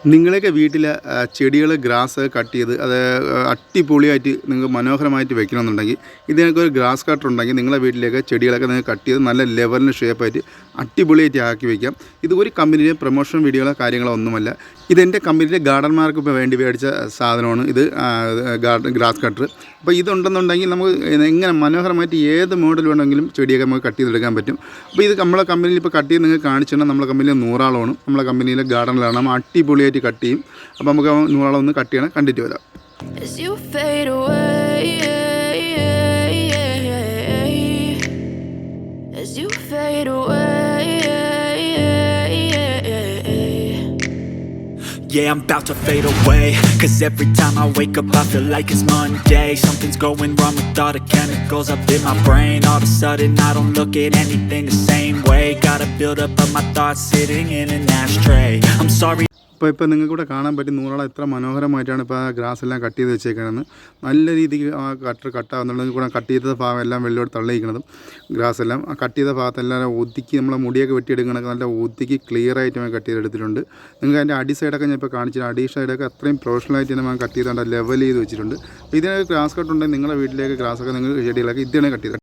നിങ്ങളൊക്കെ വീട്ടിൽ ചെടികൾ ഗ്രാസ് കട്ട് ചെയ്ത് അത് അടിപൊളിയായിട്ട് നിങ്ങൾക്ക് മനോഹരമായിട്ട് വെക്കണമെന്നുണ്ടെങ്കിൽ ഇതിനൊക്കെ ഗ്രാസ് കട്ടർ ഉണ്ടെങ്കിൽ നിങ്ങളുടെ വീട്ടിലേക്ക് ചെടികളൊക്കെ നിങ്ങൾക്ക് കട്ട് ചെയ്ത് നല്ല ലെവലിന് ഷേപ്പായിട്ട് അടിപൊളിയായിട്ട് ആക്കി വയ്ക്കാം. ഇത് ഒരു കമ്പനിയിലെ പ്രൊമോഷൻ വീഡിയോകളോ കാര്യങ്ങളോ ഒന്നുമല്ല. ഇതെൻ്റെ കമ്പനിയിലെ ഗാർഡന്മാർക്ക് ഇപ്പോൾ വേണ്ടി മേടിച്ച സാധനമാണ് ഇത്, ഗ്രാസ് കട്ടർ. അപ്പോൾ ഇതുണ്ടെന്നുണ്ടെങ്കിൽ നമുക്ക് എങ്ങനെ മനോഹരമായിട്ട് ഏത് മോഡൽ വേണമെങ്കിലും ചെടിയൊക്കെ നമുക്ക് കട്ട് ചെയ്തെടുക്കാൻ പറ്റും. അപ്പോൾ ഇത് നമ്മളെ കമ്പനിയിൽ ഇപ്പോൾ കട്ട് ചെയ്ത് നിങ്ങൾക്ക് കാണിച്ചിട്ടുണ്ട്. നമ്മളെ കമ്പനിയിൽ 100 ആളാണ് നമ്മളെ കമ്പനിയിലെ ഗാർഡനിലാണ്. നമ്മൾ അടിപൊളിയായിട്ട് കട്ട് ചെയ്യും. അപ്പോൾ നമുക്ക് 100 ആളെ ഒന്ന് കട്ട് ചെയ്യണം, കണ്ടിട്ട് വരാം. Yeah, I'm about to fade away, 'cause every time I wake up I feel like it's Monday. Something's going wrong with all the chemicals up in my brain. All of a sudden I don't look at anything the same way. Gotta build up of my thoughts sitting in an ashtray. I'm sorry. ഇപ്പോൾ നിങ്ങൾക്കിവിടെ കാണാൻ പറ്റും 100 ആൾ എത്ര മനോഹരമായിട്ടാണ് ഇപ്പോൾ ആ grass എല്ലാം cut ചെയ്ത് വെച്ചേക്കണമെന്ന്. നല്ല രീതിക്ക് ആ കട്ടർ കട്ടാകുന്നുണ്ടെങ്കിൽ കൂടെ കട്ട് ചെയ്ത ഭാഗം എല്ലാം വെള്ളോട്ട് തള്ളിയിരിക്കുന്നതും ഗ്രാസ് എല്ലാം ആ കട്ട് ചെയ്ത ഭാഗത്തെല്ലാം ഒതുക്കി നമ്മളെ മുടിയൊക്കെ വെട്ടിയെടുക്കണമൊക്കെ നല്ല ഒതുക്കി ക്ലിയറായിട്ട് ഞാൻ കട്ട് ചെയ്തെടുത്തിട്ടുണ്ട്. നിങ്ങൾക്ക് അതിൻ്റെ അടി സൈഡൊക്കെ ഞാൻ ഇപ്പോൾ കാണിച്ചിട്ട് അടി സൈഡൊക്കെ അത്രയും പ്രൊഫഷണലായിട്ട് തന്നെ ഞാൻ കട്ട് ചെയ്തുകൊണ്ട് ലെവൽ ചെയ്ത് വെച്ചിട്ടുണ്ട്. അപ്പോൾ ഇതിനൊക്കെ ഗ്രാസ് കട്ട് ഉണ്ടെങ്കിൽ നിങ്ങളുടെ വീട്ടിലേക്ക് ഗ്രാസൊക്കെ നിങ്ങൾ ചെടികളൊക്കെ ഇതിനെ കട്ട് ചെയ്ത്